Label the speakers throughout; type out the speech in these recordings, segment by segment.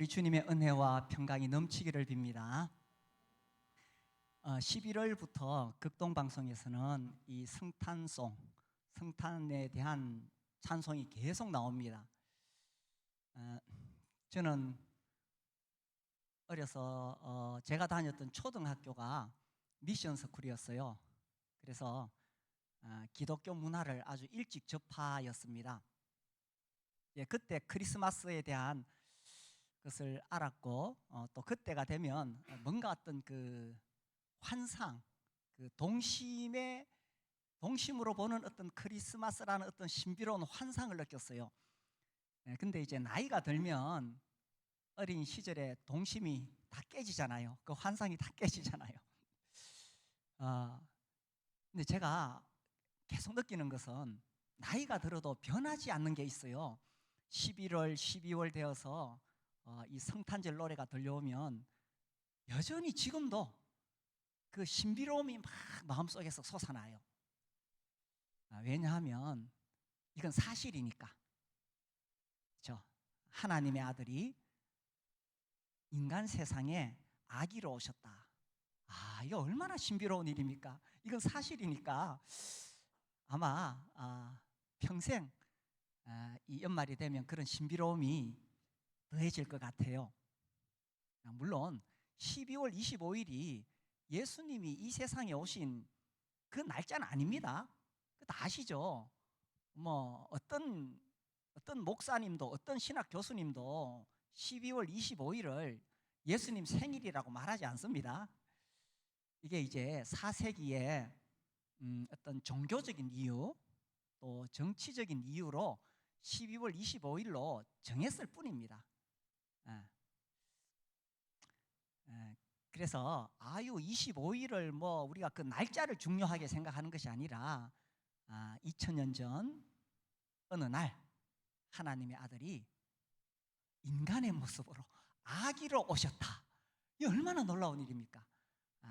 Speaker 1: 우리 주님의 은혜와 평강이 넘치기를 빕니다. 11월부터 극동방송에서는 이 성탄송, 성탄에 대한 찬송이 계속 나옵니다. 저는 어려서 제가 다녔던 초등학교가 미션 스쿨이었어요. 그래서 기독교 문화를 아주 일찍 접하였습니다. 그때 크리스마스에 대한 것을 알았고, 또 그때가 되면 뭔가 어떤 그 환상, 그 동심으로 보는 어떤 크리스마스라는 어떤 신비로운 환상을 느꼈어요. 근데 이제 나이가 들면 어린 시절에 동심이 다 깨지잖아요. 그 환상이 다 깨지잖아요. 근데 제가 계속 느끼는 것은 나이가 들어도 변하지 않는 게 있어요. 11월, 12월 되어서 이 성탄절 노래가 들려오면 여전히 지금도 그 신비로움이 막 마음속에서 솟아나요. 왜냐하면 이건 사실이니까. 그렇죠? 하나님의 아들이 인간 세상에 아기로 오셨다. 이거 얼마나 신비로운 일입니까? 이건 사실이니까 아마 평생 이 연말이 되면 그런 신비로움이 더해질 것 같아요. 물론 12월 25일이 예수님이 이 세상에 오신 그 날짜는 아닙니다. 다 아시죠? 뭐 어떤 목사님도 어떤 신학 교수님도 12월 25일을 예수님 생일이라고 말하지 않습니다. 이게 이제 4세기에 어떤 종교적인 이유 또 정치적인 이유로 12월 25일로 정했을 뿐입니다. 그래서 25일을 뭐 우리가 그 날짜를 중요하게 생각하는 것이 아니라 2000년 전 어느 날 하나님의 아들이 인간의 모습으로 아기로 오셨다. 이 얼마나 놀라운 일입니까?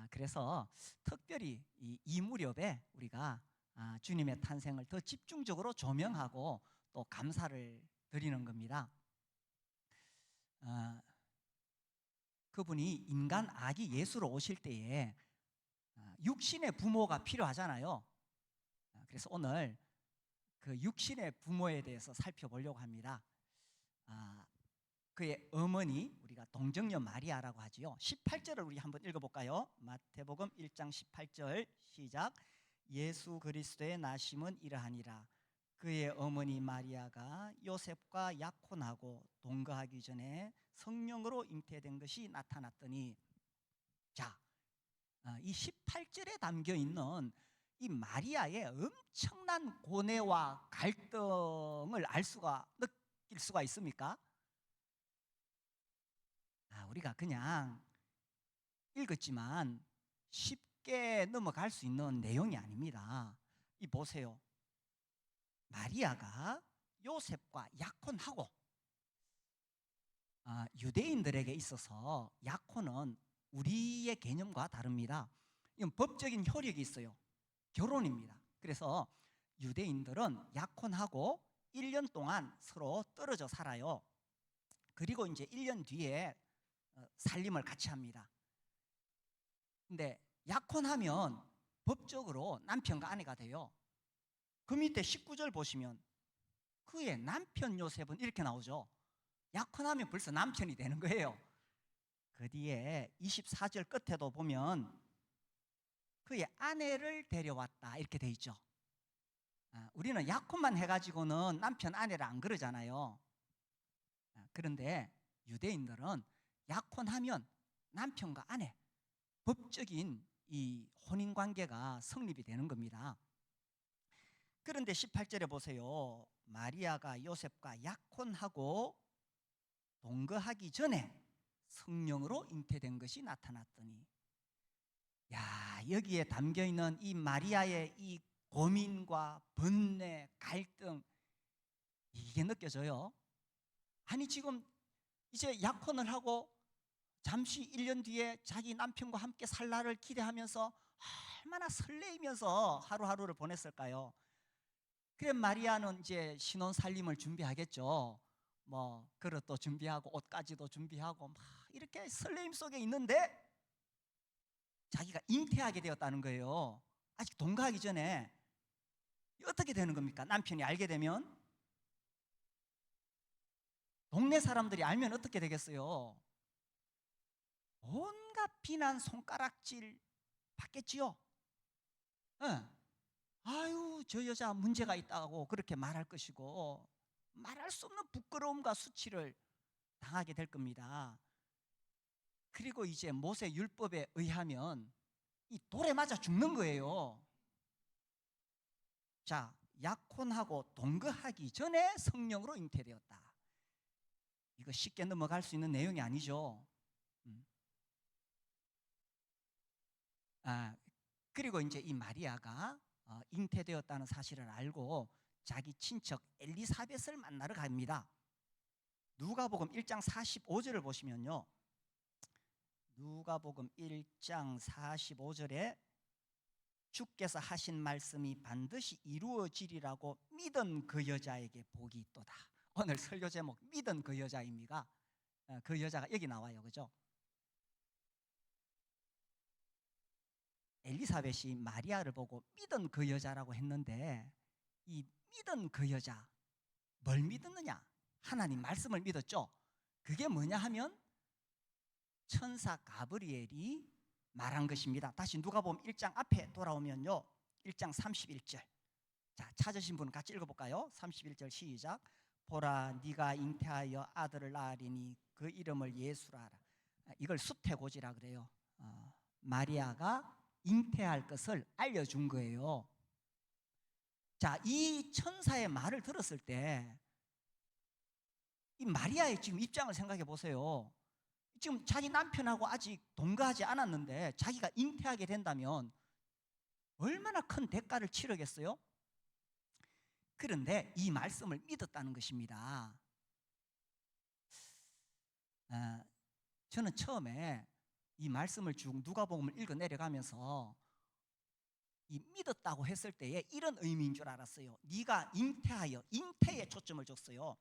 Speaker 1: 그래서 특별히 이 무렵에 우리가 주님의 탄생을 더 집중적으로 조명하고 또 감사를 드리는 겁니다. 그분이 인간 아기 예수로 오실 때에 육신의 부모가 필요하잖아요. 그래서 오늘 그 육신의 부모에 대해서 살펴보려고 합니다. 그의 어머니, 우리가 동정녀 마리아라고 하지요. 18절을 우리 한번 읽어볼까요? 마태복음 1장 18절 시작. 예수 그리스도의 나심은 이러하니라. 그의 어머니 마리아가 요셉과 약혼하고 동거하기 전에 성령으로 잉태된 것이 나타났더니, 자, 이 18절에 담겨 있는 이 마리아의 엄청난 고뇌와 갈등을 느낄 수가 있습니까? 우리가 그냥 읽었지만 쉽게 넘어갈 수 있는 내용이 아닙니다. 이 보세요. 마리아가 요셉과 약혼하고, 유대인들에게 있어서 약혼은 우리의 개념과 다릅니다. 이건 법적인 효력이 있어요. 결혼입니다. 그래서 유대인들은 약혼하고 1년 동안 서로 떨어져 살아요. 그리고 이제 1년 뒤에 살림을 같이 합니다. 근데 약혼하면 법적으로 남편과 아내가 돼요. 그 밑에 19절 보시면 그의 남편 요셉은 이렇게 나오죠. 약혼하면 벌써 남편이 되는 거예요. 그 뒤에 24절 끝에도 보면 그의 아내를 데려왔다 이렇게 돼 있죠. 우리는 약혼만 해가지고는 남편 아내를 안 그러잖아요. 그런데 유대인들은 약혼하면 남편과 아내, 법적인 이 혼인관계가 성립이 되는 겁니다. 그런데 18절에 보세요. 마리아가 요셉과 약혼하고 동거하기 전에 성령으로 잉태된 것이 나타났더니, 여기에 담겨있는 이 마리아의 이 고민과 번뇌, 갈등, 이게 느껴져요. 아니 지금 이제 약혼을 하고 잠시 1년 뒤에 자기 남편과 함께 살 날을 기대하면서 얼마나 설레이면서 하루하루를 보냈을까요? 그래 마리아는 이제 신혼 살림을 준비하겠죠. 뭐 그릇도 준비하고 옷까지도 준비하고 막 이렇게 설레임 속에 있는데 자기가 잉태하게 되었다는 거예요. 아직 동거하기 전에. 어떻게 되는 겁니까? 남편이 알게 되면, 동네 사람들이 알면 어떻게 되겠어요? 온갖 비난 손가락질 받겠지요. 예. 아유, 저 여자 문제가 있다고 그렇게 말할 것이고, 말할 수 없는 부끄러움과 수치를 당하게 될 겁니다. 그리고 이제 모세 율법에 의하면 이 돌에 맞아 죽는 거예요. 자, 약혼하고 동거하기 전에 성령으로 잉태되었다. 이거 쉽게 넘어갈 수 있는 내용이 아니죠. 그리고 이제 이 마리아가 잉태되었다는 사실을 알고 자기 친척 엘리사벳을 만나러 갑니다. 누가복음 1장 45절을 보시면요, 누가복음 1장 45절에 주께서 하신 말씀이 반드시 이루어지리라고 믿은 그 여자에게 복이 있도다. 오늘 설교 제목 믿은 그 여자입니다. 그 여자가 여기 나와요. 그죠? 엘리사벳이 마리아를 보고 믿은 그 여자라고 했는데, 이 믿은 그 여자, 뭘 믿었느냐? 하나님 말씀을 믿었죠. 그게 뭐냐 하면 천사 가브리엘이 말한 것입니다. 다시 누가복음 1장 앞에 돌아오면요, 1장 31절. 자, 찾으신 분 같이 읽어볼까요? 31절 시작. 보라, 네가 잉태하여 아들을 낳으리니 그 이름을 예수라 하라. 이걸 수태고지라 그래요. 마리아가 잉태할 것을 알려준 거예요. 자, 이 천사의 말을 들었을 때 이 마리아의 지금 입장을 생각해 보세요. 지금 자기 남편하고 아직 동거하지 않았는데 자기가 잉태하게 된다면 얼마나 큰 대가를 치르겠어요? 그런데 이 말씀을 믿었다는 것입니다. 저는 처음에 이 말씀을 쭉 누가복음을 읽어 내려가면서 이 믿었다고 했을 때에 이런 의미인 줄 알았어요. 네가 잉태하여, 잉태에 초점을 줬어요.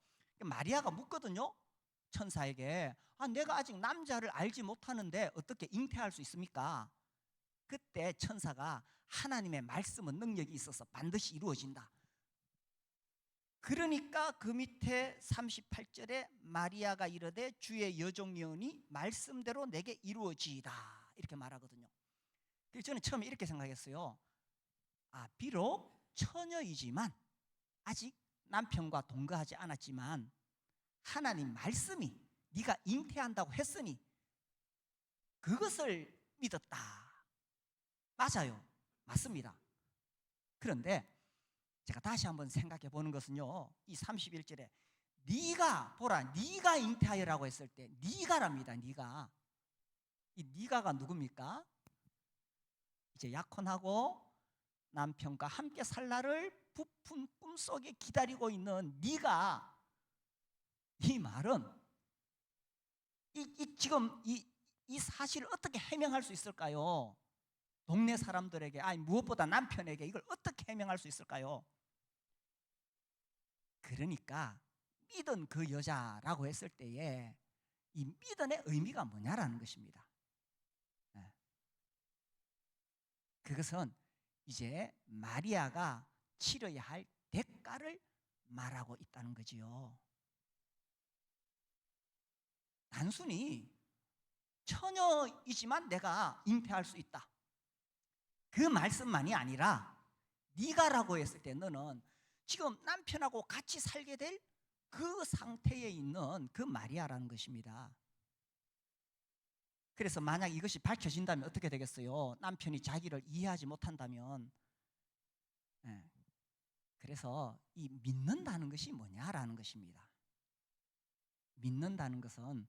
Speaker 1: 마리아가 묻거든요, 천사에게. 내가 아직 남자를 알지 못하는데 어떻게 잉태할 수 있습니까? 그때 천사가 하나님의 말씀은 능력이 있어서 반드시 이루어진다. 그러니까 그 밑에 38절에 마리아가 이르되 주의 여종 예언이 말씀대로 내게 이루어지이다 이렇게 말하거든요. 그래서 저는 처음에 이렇게 생각했어요. 비록 처녀이지만 아직 남편과 동거하지 않았지만 하나님 말씀이 네가 잉태한다고 했으니 그것을 믿었다. 맞아요. 맞습니다. 그런데 제가 다시 한번 생각해 보는 것은요, 이 31절에 네가 보라, 네가 잉태하여라고 했을 때 네가랍니다. 네가. 이 네가가 누굽니까? 이제 약혼하고 남편과 함께 살 날을 부푼 꿈속에 기다리고 있는 네가. 이 말은 지금 이 사실을 어떻게 해명할 수 있을까요? 동네 사람들에게, 무엇보다 남편에게 이걸 어떻게 해명할 수 있을까요? 그러니까 믿은 그 여자라고 했을 때에 이 믿음의 의미가 뭐냐라는 것입니다. 그것은 이제 마리아가 치러야 할 대가를 말하고 있다는 거지요. 단순히 처녀이지만 내가 잉태할 수 있다, 그 말씀만이 아니라 네가라고 했을 때 너는 지금 남편하고 같이 살게 될 그 상태에 있는 그 마리아라는 것입니다. 그래서 만약 이것이 밝혀진다면 어떻게 되겠어요? 남편이 자기를 이해하지 못한다면. 그래서 이 믿는다는 것이 뭐냐라는 것입니다. 믿는다는 것은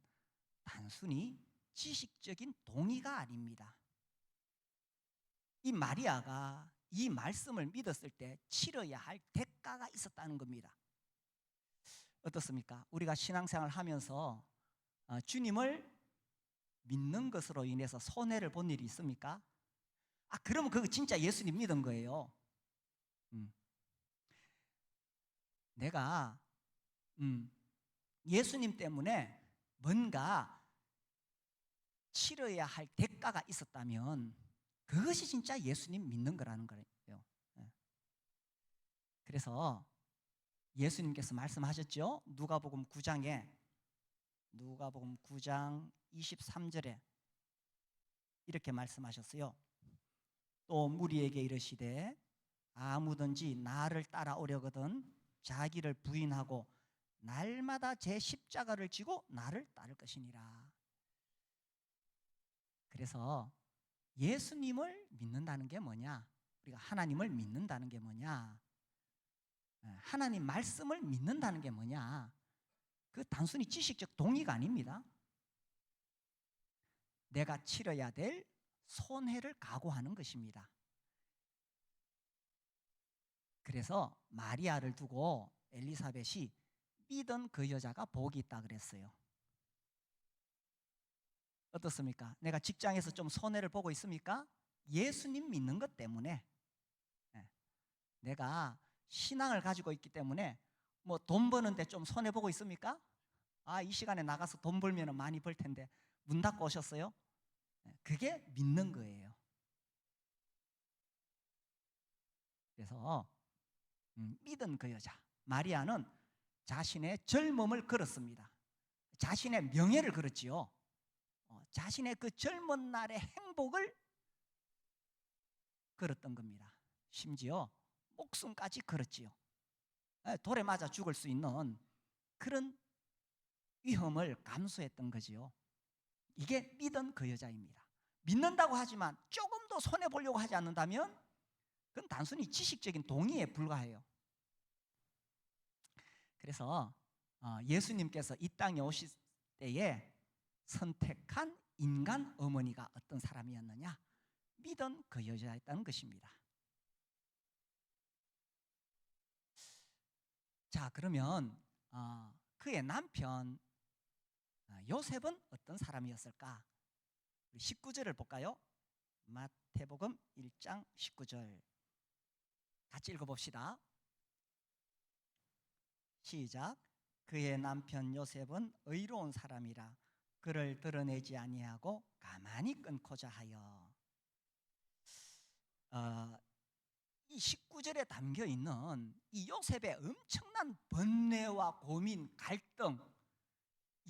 Speaker 1: 단순히 지식적인 동의가 아닙니다. 이 마리아가 이 말씀을 믿었을 때 치러야 할 대가가 있었다는 겁니다. 어떻습니까? 우리가 신앙생활을 하면서 주님을 믿는 것으로 인해서 손해를 본 일이 있습니까? 그러면 그거 진짜 예수님 믿은 거예요. 내가 예수님 때문에 뭔가 치러야 할 대가가 있었다면 그것이 진짜 예수님 믿는 거라는 거예요. 예. 그래서 예수님께서 말씀하셨죠. 누가복음 9장 23절에 이렇게 말씀하셨어요. 또 무리에게 이르시되 아무든지 나를 따라오려거든 자기를 부인하고 날마다 제 십자가를 지고 나를 따를 것이니라. 그래서 예수님을 믿는다는 게 뭐냐? 우리가 하나님을 믿는다는 게 뭐냐? 하나님 말씀을 믿는다는 게 뭐냐? 그 단순히 지식적 동의가 아닙니다. 내가 치러야 될 손해를 각오하는 것입니다. 그래서 마리아를 두고 엘리사벳이 믿은 그 여자가 복이 있다 그랬어요. 어떻습니까? 내가 직장에서 좀 손해를 보고 있습니까? 예수님 믿는 것 때문에, 내가 신앙을 가지고 있기 때문에 뭐 돈 버는데 좀 손해 보고 있습니까? 이 시간에 나가서 돈 벌면 많이 벌 텐데 문 닫고 오셨어요? 그게 믿는 거예요. 그래서 믿은 그 여자 마리아는 자신의 젊음을 걸었습니다. 자신의 명예를 걸었지요. 자신의 그 젊은 날의 행복을 걸었던 겁니다. 심지어 목숨까지 걸었지요. 돌에 맞아 죽을 수 있는 그런 위험을 감수했던 거지요. 이게 믿은 그 여자입니다. 믿는다고 하지만 조금도 손해 보려고 하지 않는다면 그건 단순히 지식적인 동의에 불과해요. 그래서 예수님께서 이 땅에 오실 때에 선택한 인간 어머니가 어떤 사람이었느냐? 믿은 그 여자였다는 것입니다. 자, 그러면 그의 남편 요셉은 어떤 사람이었을까? 19절을 볼까요? 마태복음 1장 19절 같이 읽어봅시다. 시작. 그의 남편 요셉은 의로운 사람이라 그를 드러내지 아니하고 가만히 끊고자 하여. 이 19절에 담겨 있는 이 요셉의 엄청난 번뇌와 고민, 갈등,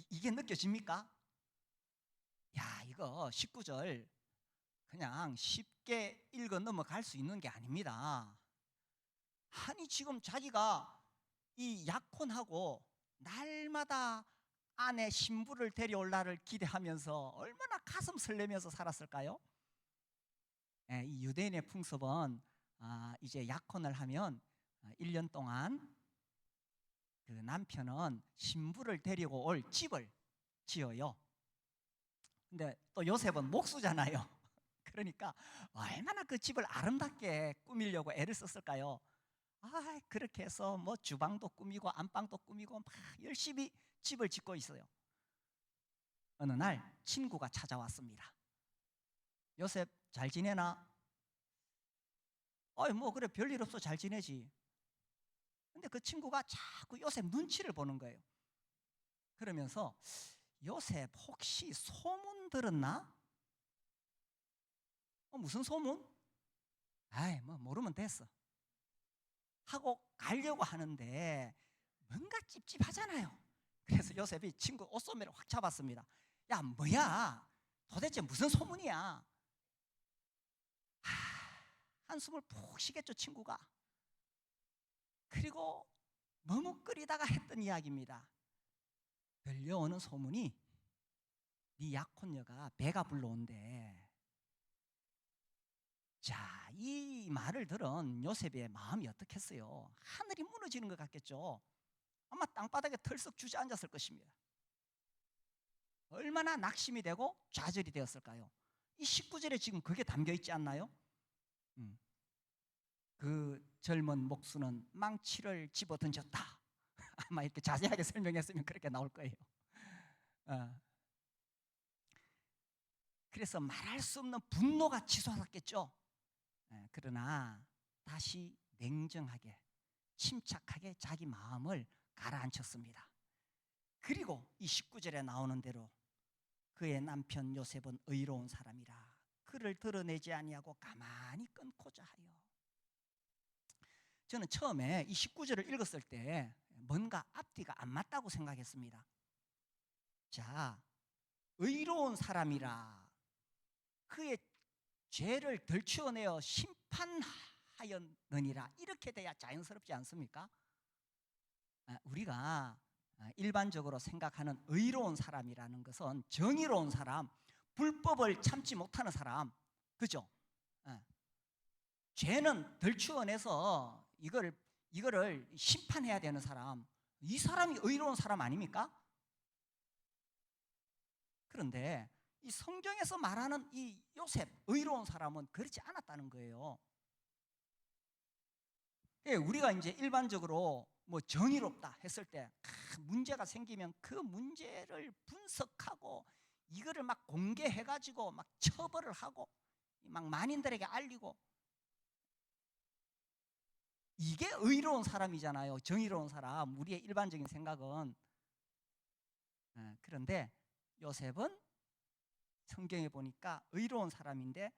Speaker 1: 이게 느껴집니까? 야, 이거 19절 그냥 쉽게 읽어 넘어갈 수 있는 게 아닙니다. 아니 지금 자기가 이 약혼하고 날마다 아내 신부를 데려올 날을 기대하면서 얼마나 가슴 설레면서 살았을까요? 이 유대인의 풍습은 이제 약혼을 하면 1년 동안 그 남편은 신부를 데리고 올 집을 지어요. 근데 또 요셉은 목수잖아요. 그러니까 얼마나 그 집을 아름답게 꾸미려고 애를 썼을까요? 그렇게 해서 뭐 주방도 꾸미고 안방도 꾸미고 막 열심히 집을 짓고 있어요. 어느 날 친구가 찾아왔습니다. 요셉 잘 지내나? 뭐 그래 별일 없어 잘 지내지. 근데 그 친구가 자꾸 요셉 눈치를 보는 거예요. 그러면서 요셉 혹시 소문 들었나? 무슨 소문? 뭐 모르면 됐어 하고 가려고 하는데 뭔가 찝찝하잖아요. 그래서 요셉이 친구 옷소매를 확 잡았습니다. 야, 뭐야? 도대체 무슨 소문이야? 한숨을 푹 쉬겠죠, 친구가. 그리고 머뭇거리다가 했던 이야기입니다. 들려오는 소문이 네 약혼녀가 배가 불러온대. 자, 이 말을 들은 요셉의 마음이 어떻겠어요? 하늘이 무너지는 것 같겠죠. 아마 땅바닥에 털썩 주저앉았을 것입니다. 얼마나 낙심이 되고 좌절이 되었을까요? 이 19절에 지금 그게 담겨 있지 않나요? 그 젊은 목수는 망치를 집어 던졌다. 아마 이렇게 자세하게 설명했으면 그렇게 나올 거예요. 그래서 말할 수 없는 분노가 치솟았겠죠. 그러나 다시 냉정하게 침착하게 자기 마음을 가라앉혔습니다. 그리고 이 19절에 나오는 대로 그의 남편 요셉은 의로운 사람이라 그를 드러내지 아니하고 가만히 끊고자 하여. 저는 처음에 이 19절을 읽었을 때 뭔가 앞뒤가 안 맞다고 생각했습니다. 자, 의로운 사람이라 그의 죄를 덜추어내어 심판하였느니라, 이렇게 돼야 자연스럽지 않습니까? 우리가 일반적으로 생각하는 의로운 사람이라는 것은 정의로운 사람, 불법을 참지 못하는 사람, 그죠? 죄는 덜추어내서 이거를 심판해야 되는 사람, 이 사람이 의로운 사람 아닙니까? 그런데 이 성경에서 말하는 이 요셉, 의로운 사람은 그렇지 않았다는 거예요. 우리가 이제 일반적으로 뭐 정의롭다 했을 때 문제가 생기면 그 문제를 분석하고 이거를 막 공개해가지고 막 처벌을 하고 막 만인들에게 알리고, 이게 의로운 사람이잖아요. 정의로운 사람, 우리의 일반적인 생각은. 그런데 요셉은 성경에 보니까 의로운 사람인데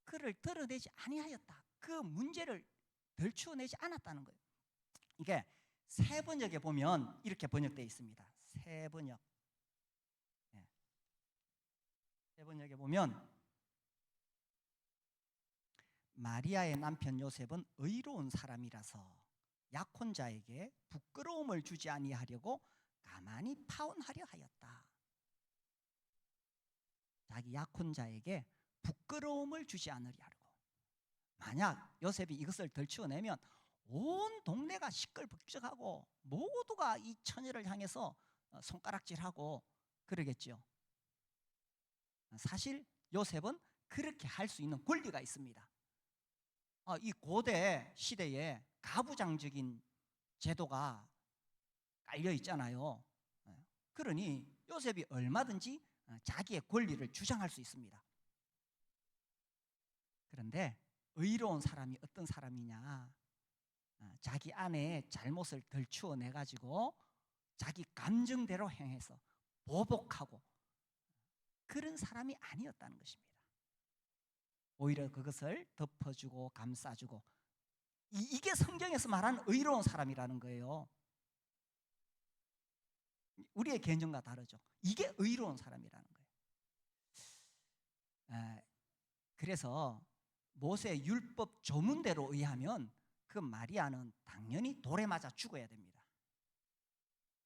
Speaker 1: 그를 드러내지 아니하였다. 그 문제를 덜추어내지 않았다는 거예요. 이게 새 번역에 보면 이렇게 번역되어 있습니다. 새 번역. 새 번역에 보면 마리아의 남편 요셉은 의로운 사람이라서 약혼자에게 부끄러움을 주지 아니하려고 가만히 파혼하려 하였다. 자기 약혼자에게 부끄러움을 주지 않으려고. 만약 요셉이 이것을 덜추어내면 온 동네가 시끌벅적하고 모두가 이 처녀를 향해서 손가락질하고 그러겠죠. 사실 요셉은 그렇게 할 수 있는 권리가 있습니다. 이 고대 시대에 가부장적인 제도가 깔려 있잖아요. 그러니 요셉이 얼마든지 자기의 권리를 주장할 수 있습니다. 그런데 의로운 사람이 어떤 사람이냐? 자기 아내의 잘못을 덜추어내 가지고 자기 감정대로 행해서 보복하고 그런 사람이 아니었다는 것입니다. 오히려 그것을 덮어주고 감싸주고, 이게 성경에서 말하는 의로운 사람이라는 거예요. 우리의 개념과 다르죠. 이게 의로운 사람이라는 거예요. 그래서 모세 율법 조문대로 의하면 그 마리아는 당연히 돌에 맞아 죽어야 됩니다.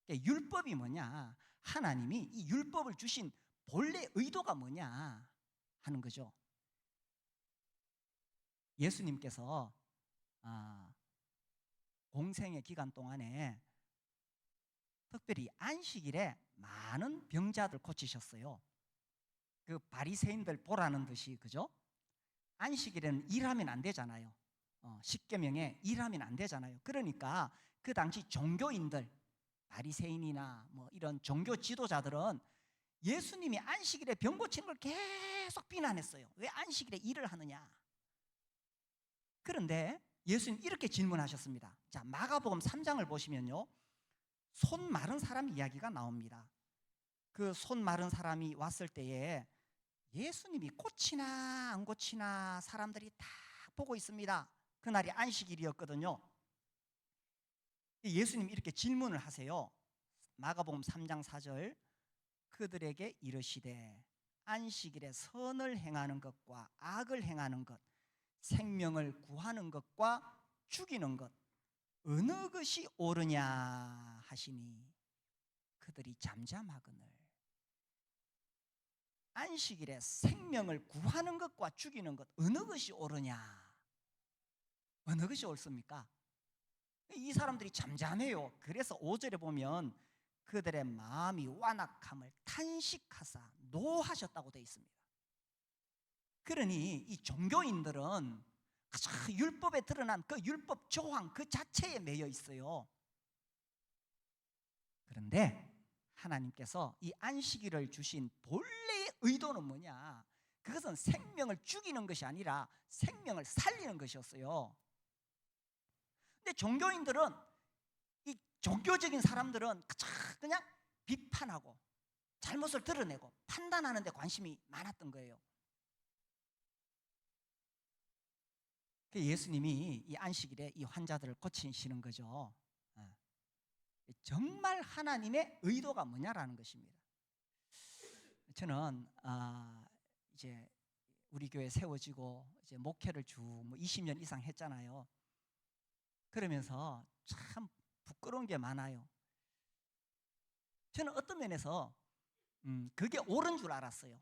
Speaker 1: 율법이 뭐냐? 하나님이 이 율법을 주신 본래 의도가 뭐냐 하는 거죠. 예수님께서 공생의 기간 동안에 특별히 안식일에 많은 병자들 고치셨어요. 그 바리새인들 보라는 듯이, 그죠? 안식일에는 일하면 안 되잖아요. 십계명에 일하면 안 되잖아요. 그러니까 그 당시 종교인들, 바리새인이나 뭐 이런 종교 지도자들은 예수님이 안식일에 병 고치는 걸 계속 비난했어요. 왜 안식일에 일을 하느냐? 그런데 예수님 이렇게 질문하셨습니다. 자, 마가복음 3장을 보시면요, 손 마른 사람 이야기가 나옵니다. 그 손 마른 사람이 왔을 때에 예수님이 고치나 안 고치나 사람들이 다 보고 있습니다. 그날이 안식일이었거든요. 예수님이 이렇게 질문을 하세요. 마가복음 3장 4절, 그들에게 이르시되 안식일에 선을 행하는 것과 악을 행하는 것, 생명을 구하는 것과 죽이는 것, 어느 것이 옳으냐 하시니 그들이 잠잠하거늘. 안식일에 생명을 구하는 것과 죽이는 것, 어느 것이 옳으냐? 어느 것이 옳습니까? 이 사람들이 잠잠해요. 그래서 5절에 보면 그들의 마음이 완악함을 탄식하사 노하셨다고 되어 있습니다. 그러니 이 종교인들은 율법에 드러난 그 율법 조항 그 자체에 매여 있어요. 그런데 하나님께서 이 안식일을 주신 본래의 의도는 뭐냐? 그것은 생명을 죽이는 것이 아니라 생명을 살리는 것이었어요. 근데 종교인들은, 이 종교적인 사람들은 그냥 비판하고 잘못을 드러내고 판단하는 데 관심이 많았던 거예요. 예수님이 이 안식일에 이 환자들을 고치시는 거죠. 정말 하나님의 의도가 뭐냐라는 것입니다. 저는 이제 우리 교회 세워지고 이제 목회를 뭐 20년 이상 했잖아요. 그러면서 참 부끄러운 게 많아요. 저는 어떤 면에서 그게 옳은 줄 알았어요.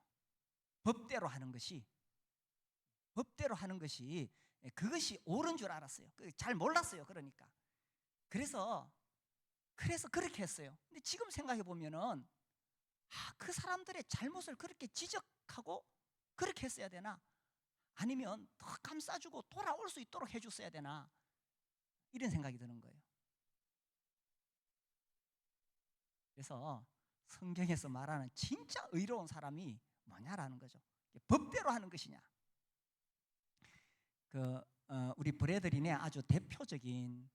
Speaker 1: 법대로 하는 것이 그것이 옳은 줄 알았어요. 잘 몰랐어요. 그러니까 그래서 그렇게 했어요. 근데 지금 생각해 보면은 그 사람들의 잘못을 그렇게 지적하고 그렇게 했어야 되나? 아니면 더 감싸주고 돌아올 수 있도록 해줬어야 되나? 이런 생각이 드는 거예요. 그래서 성경에서 말하는 진짜 의로운 사람이 뭐냐라는 거죠. 법대로 하는 것이냐. 우리 브래들린의 아주 대표적인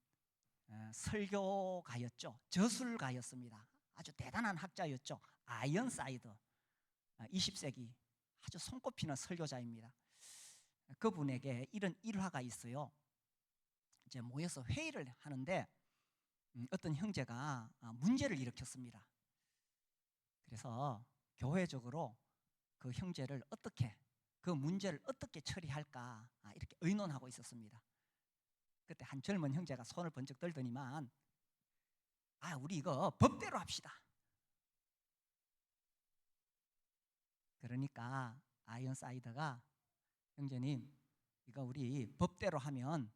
Speaker 1: 설교가였죠. 저술가였습니다. 아주 대단한 학자였죠. 아이언사이더. 20세기 아주 손꼽히는 설교자입니다. 그분에게 이런 일화가 있어요. 이제 모여서 회의를 하는데 어떤 형제가 문제를 일으켰습니다. 그래서 교회적으로 그 형제를 그 문제를 어떻게 처리할까 이렇게 의논하고 있었습니다. 그때 한 젊은 형제가 손을 번쩍 들더니만 우리 이거 법대로 합시다. 그러니까 아이언사이더가 형제님 이거 우리 법대로 하면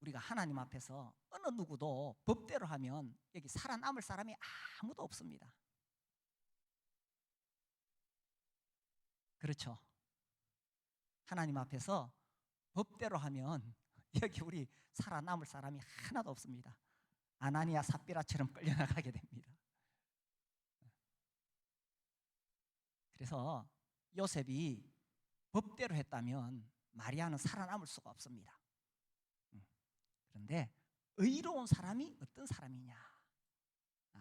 Speaker 1: 우리가 하나님 앞에서 어느 누구도 법대로 하면 여기 살아남을 사람이 아무도 없습니다. 그렇죠. 하나님 앞에서 법대로 하면 여기 우리 살아남을 사람이 하나도 없습니다. 아나니아 삽비라처럼 끌려나가게 됩니다. 그래서 요셉이 법대로 했다면 마리아는 살아남을 수가 없습니다. 그런데 의로운 사람이 어떤 사람이냐?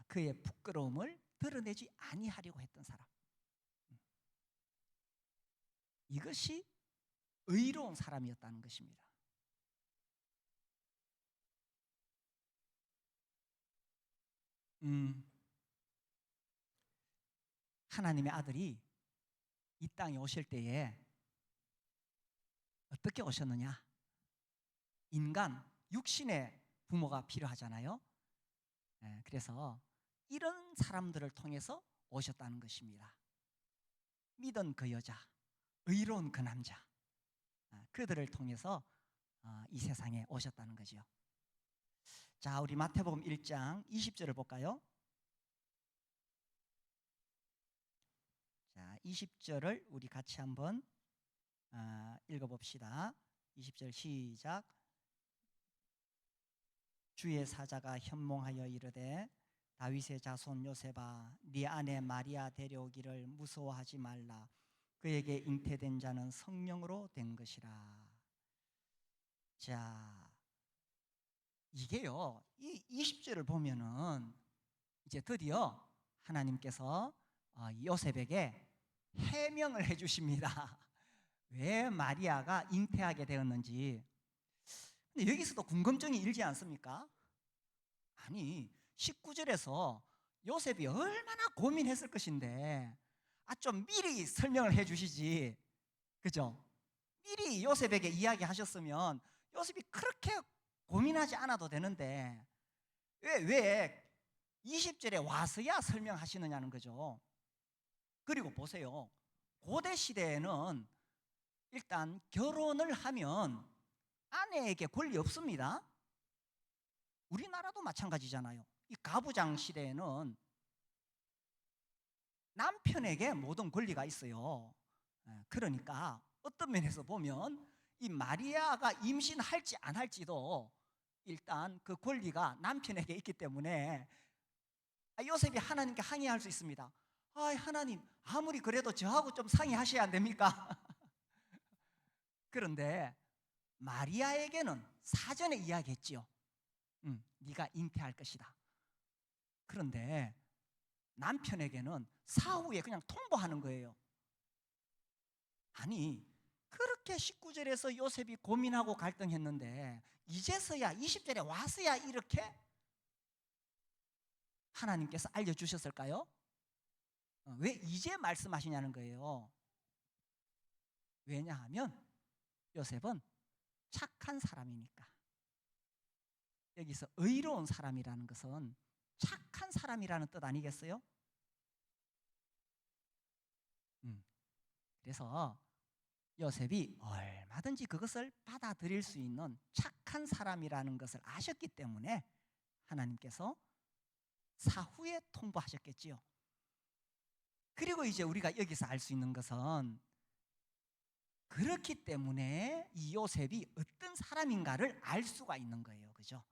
Speaker 1: 그의 부끄러움을 드러내지 아니하려고 했던 사람. 이것이 의로운 사람이었다는 것입니다. 하나님의 아들이 이 땅에 오실 때에 어떻게 오셨느냐? 인간, 육신의 부모가 필요하잖아요. 그래서 이런 사람들을 통해서 오셨다는 것입니다. 믿은 그 여자, 의로운 그 남자, 그들을 통해서 이 세상에 오셨다는 거죠. 자, 우리 마태복음 1장 20절을 볼까요? 자, 20절을 우리 같이 한번 읽어봅시다. 20절 시작. 주의 사자가 현몽하여 이르되 다윗의 자손 요셉아 네 아내 마리아 데려오기를 무서워하지 말라. 그에게 잉태된 자는 성령으로 된 것이라. 자, 이게요, 이 20절을 보면은 이제 드디어 하나님께서 요셉에게 해명을 해주십니다. 왜 마리아가 잉태하게 되었는지. 근데 여기서도 궁금증이 일지 않습니까? 아니 19절에서 요셉이 얼마나 고민했을 것인데 좀 미리 설명을 해주시지, 그죠? 미리 요셉에게 이야기하셨으면 요셉이 그렇게 고민하지 않아도 되는데 왜 20절에 와서야 설명하시느냐는 거죠. 그리고 보세요, 고대 시대에는 일단 결혼을 하면 아내에게 권리 없습니다. 우리나라도 마찬가지잖아요. 이 가부장 시대에는 남편에게 모든 권리가 있어요. 그러니까 어떤 면에서 보면 이 마리아가 임신할지 안 할지도 일단 그 권리가 남편에게 있기 때문에 요셉이 하나님께 항의할 수 있습니다. 하나님, 아무리 그래도 저하고 좀 상의하셔야 안 됩니까? 그런데 마리아에게는 사전에 이야기했지요. 네가 잉태할 것이다. 그런데 남편에게는 사후에 그냥 통보하는 거예요. 아니, 그렇게 19절에서 요셉이 고민하고 갈등했는데 이제서야 20절에 와서야 이렇게 하나님께서 알려주셨을까요? 왜 이제 말씀하시냐는 거예요. 왜냐하면 요셉은 착한 사람이니까. 여기서 의로운 사람이라는 것은 착한 사람이라는 뜻 아니겠어요? 그래서 요셉이 얼마든지 그것을 받아들일 수 있는 착한 사람이라는 것을 아셨기 때문에 하나님께서 사후에 통보하셨겠지요. 그리고 이제 우리가 여기서 알 수 있는 것은 그렇기 때문에 이 요셉이 어떤 사람인가를 알 수가 있는 거예요. 그죠?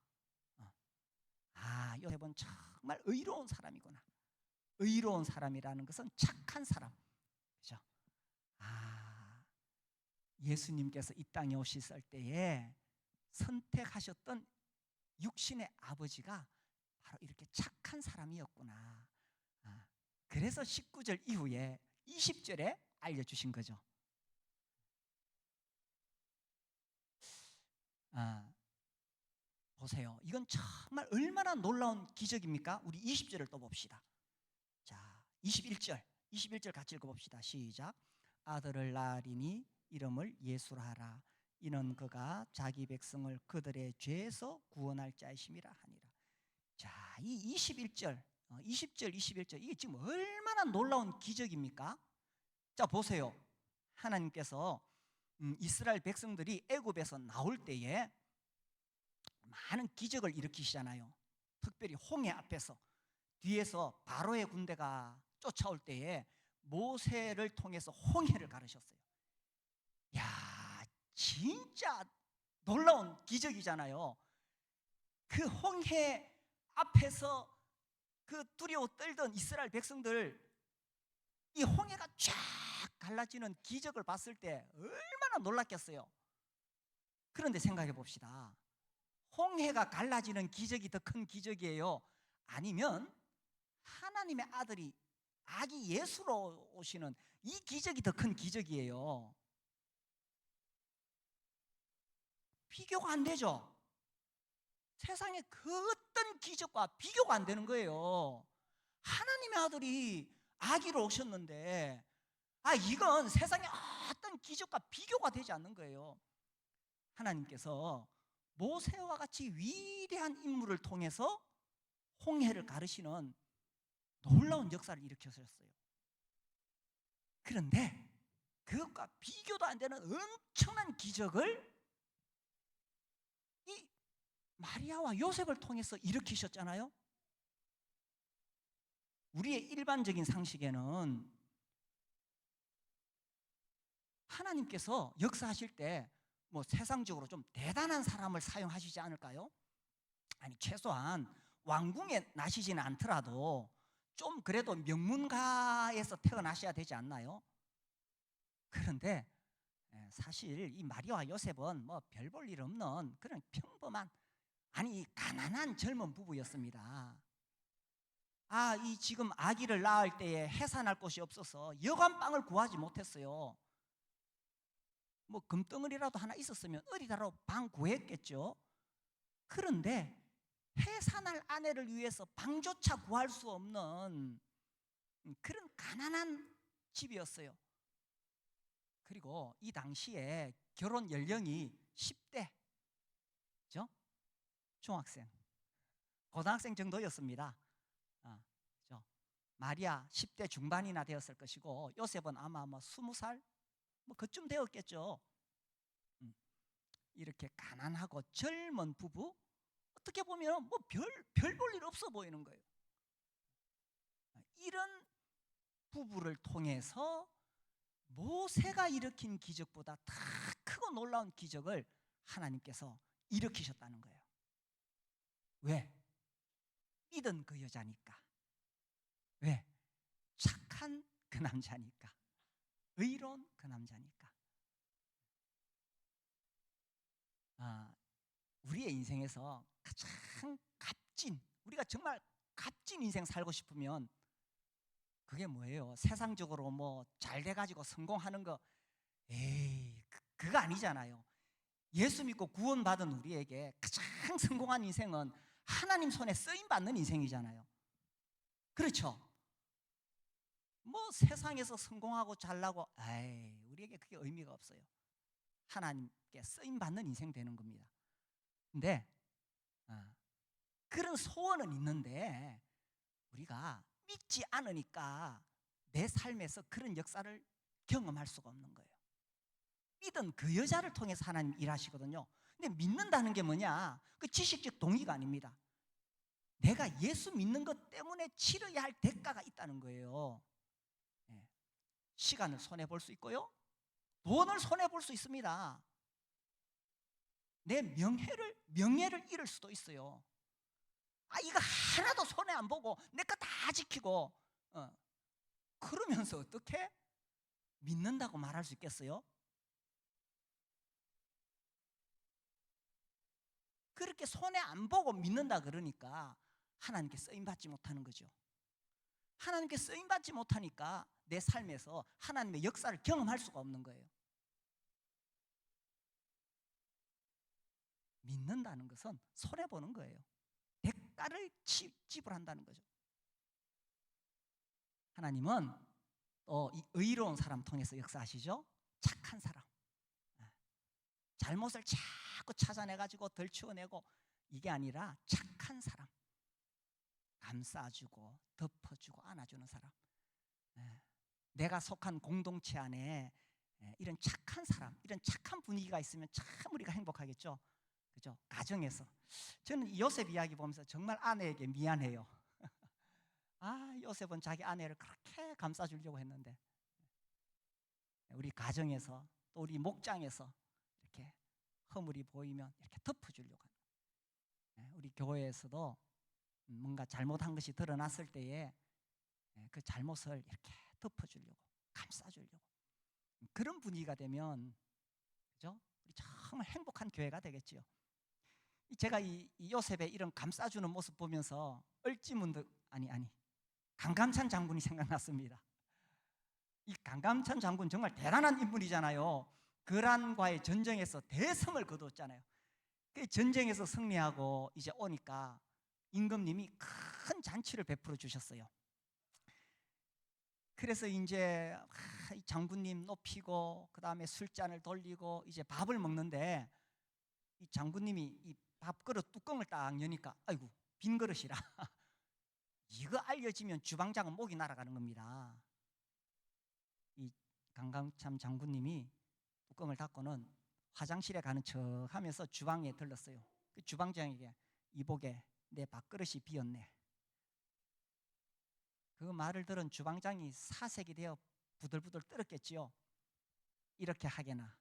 Speaker 1: 요셉은 정말 의로운 사람이구나. 의로운 사람이라는 것은 착한 사람. 그죠? 예수님께서 이 땅에 오셨을 때에 선택하셨던 육신의 아버지가 바로 이렇게 착한 사람이었구나. 그래서 19절 이후에 20절에 알려주신 거죠. 보세요. 이건 정말 얼마나 놀라운 기적입니까? 우리 20절을 또 봅시다. 자, 21절 같이 읽어봅시다. 시작. 아들을 낳으리니 이름을 예수라 하라. 이는 그가 자기 백성을 그들의 죄에서 구원할 자이심이라 하니라. 자, 이 21절, 20절, 21절 이게 지금 얼마나 놀라운 기적입니까? 자, 보세요. 하나님께서 이스라엘 백성들이 애굽에서 나올 때에 많은 기적을 일으키시잖아요. 특별히 홍해 앞에서 뒤에서 바로의 군대가 쫓아올 때에 모세를 통해서 홍해를 가르셨어요. 야, 진짜 놀라운 기적이잖아요. 그 홍해 앞에서 그 두려워 떨던 이스라엘 백성들, 이 홍해가 쫙 갈라지는 기적을 봤을 때 얼마나 놀랐겠어요. 그런데 생각해 봅시다. 홍해가 갈라지는 기적이 더 큰 기적이에요? 아니면 하나님의 아기 예수로 오시는 이 기적이 더 큰 기적이에요? 비교가 안 되죠. 세상에 그 어떤 기적과 비교가 안 되는 거예요. 하나님의 아들이 아기로 오셨는데 이건 세상에 어떤 기적과 비교가 되지 않는 거예요. 하나님께서 모세와 같이 위대한 인물을 통해서 홍해를 가르시는 놀라운 역사를 일으켰어요. 그런데 그것과 비교도 안 되는 엄청난 기적을 이 마리아와 요셉을 통해서 일으키셨잖아요. 우리의 일반적인 상식에는 하나님께서 역사하실 때 뭐 세상적으로 좀 대단한 사람을 사용하시지 않을까요? 아니, 최소한 왕궁에 나시지는 않더라도 좀 그래도 명문가에서 태어나셔야 되지 않나요? 그런데 사실 이 마리아와 요셉은 뭐 별 볼 일 없는 그런 평범한, 가난한 젊은 부부였습니다. 이 지금 아기를 낳을 때에 해산할 곳이 없어서 여관방을 구하지 못했어요. 뭐 금덩어리라도 하나 있었으면 어디다로 방 구했겠죠. 그런데 해산할 아내를 위해서 방조차 구할 수 없는 그런 가난한 집이었어요. 그리고 이 당시에 결혼 연령이 10대, 그죠? 중학생, 고등학생 정도였습니다. 그죠? 마리아 10대 중반이나 되었을 것이고 요셉은 아마 20살 뭐 그쯤 되었겠죠. 이렇게 가난하고 젊은 부부, 어떻게 보면 뭐 별 볼 일 없어 보이는 거예요. 이런 부부를 통해서 모세가 일으킨 기적보다 더 크고 놀라운 기적을 하나님께서 일으키셨다는 거예요. 왜? 믿은 그 여자니까. 왜? 착한 그 남자니까. 의로운 그 남자니까. 우리의 인생에서 가장 값진, 우리가 정말 값진 인생 살고 싶으면 그게 뭐예요? 세상적으로 뭐 잘 돼가지고 성공하는 거, 에이, 그거 아니잖아요. 예수 믿고 구원받은 우리에게 가장 성공한 인생은 하나님 손에 쓰임 받는 인생이잖아요. 그렇죠? 뭐 세상에서 성공하고 잘나고, 에이, 우리에게 그게 의미가 없어요. 하나님께 쓰임 받는 인생 되는 겁니다. 근데 그런 소원은 있는데 우리가 믿지 않으니까 내 삶에서 그런 역사를 경험할 수가 없는 거예요. 믿은 그 여자를 통해서 하나님 일하시거든요. 근데 믿는다는 게 뭐냐? 그 지식적 동의가 아닙니다. 내가 예수 믿는 것 때문에 치러야 할 대가가 있다는 거예요. 시간을 손해볼 수 있고요, 돈을 손해볼 수 있습니다. 내 명예를 잃을 수도 있어요. 이거 하나도 손해 안 보고 내 거 다 지키고 그러면서 어떻게 믿는다고 말할 수 있겠어요? 그렇게 손해 안 보고 믿는다 그러니까 하나님께 쓰임받지 못하는 거죠. 하나님께 쓰임받지 못하니까 내 삶에서 하나님의 역사를 경험할 수가 없는 거예요. 믿는다는 것은 손해보는 거예요. 대가를 지불한다는 거죠. 하나님은 또 이 의로운 사람 통해서 역사하시죠. 착한 사람, 잘못을 자꾸 찾아내가지고 덜치워내고, 이게 아니라 착한 사람, 감싸주고 덮어주고 안아주는 사람. 내가 속한 공동체 안에 이런 착한 사람, 이런 착한 분위기가 있으면 참 우리가 행복하겠죠. 그죠? 가정에서 저는 요셉 이야기 보면서 정말 아내에게 미안해요. 요셉은 자기 아내를 그렇게 감싸주려고 했는데, 우리 가정에서 또 우리 목장에서 이렇게 허물이 보이면 이렇게 덮어주려고 하는, 우리 교회에서도 뭔가 잘못한 것이 드러났을 때에 그 잘못을 이렇게 덮어주려고, 감싸주려고, 그런 분위기가 되면, 그죠? 우리 정말 행복한 교회가 되겠지요. 제가 이 요셉의 이런 감싸주는 모습 보면서 을지문덕, 강감찬 장군이 생각났습니다. 이 강감찬 장군 정말 대단한 인물이잖아요. 거란과의 전쟁에서 대성을 거두었잖아요. 그 전쟁에서 승리하고 이제 오니까 임금님이 큰 잔치를 베풀어 주셨어요. 그래서 이제 장군님 높이고 그 다음에 술잔을 돌리고 이제 밥을 먹는데, 이 장군님이 이 밥그릇 뚜껑을 딱 여니까 아이고, 빈 그릇이라 이거 알려지면 주방장은 목이 날아가는 겁니다. 이 강감찬 장군님이 뚜껑을 닫고는 화장실에 가는 척 하면서 주방에 들렀어요. 그 주방장에게, 이보게 내 밥그릇이 비었네. 그 말을 들은 주방장이 사색이 되어 부들부들 떨었겠지요. 이렇게 하게나,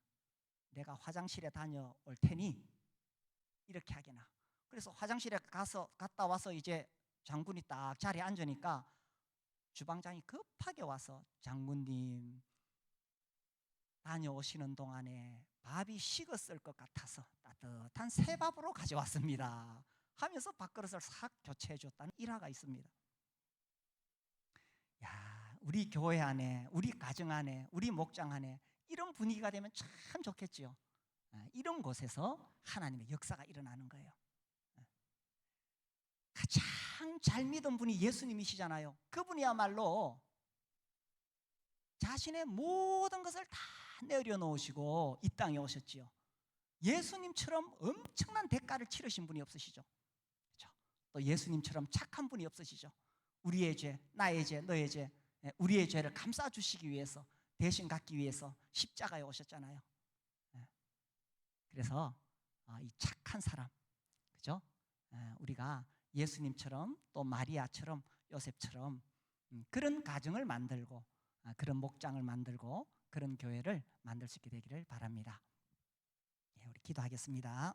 Speaker 1: 내가 화장실에 다녀올 테니 이렇게 하게나. 그래서 화장실에 갔다 와서 이제 장군이 딱 자리에 앉으니까 주방장이 급하게 와서, 장군님 다녀오시는 동안에 밥이 식었을 것 같아서 따뜻한 새 밥으로 가져왔습니다 하면서 밥그릇을 싹 교체해 줬다는 일화가 있습니다. 야, 우리 교회 안에, 우리 가정 안에, 우리 목장 안에 이런 분위기가 되면 참 좋겠지요. 이런 곳에서 하나님의 역사가 일어나는 거예요. 가장 잘 믿은 분이 예수님이시잖아요. 그분이야말로 자신의 모든 것을 다 내려놓으시고 이 땅에 오셨지요. 예수님처럼 엄청난 대가를 치르신 분이 없으시죠. 그렇죠? 또 예수님처럼 착한 분이 없으시죠. 우리의 죄, 나의 죄, 너의 죄, 우리의 죄를 감싸주시기 위해서, 대신 갖기 위해서 십자가에 오셨잖아요. 그래서 이 착한 사람, 그죠? 우리가 예수님처럼 또 마리아처럼 요셉처럼 그런 가정을 만들고, 그런 목장을 만들고, 그런 교회를 만들 수 있게 되기를 바랍니다. 우리 기도하겠습니다.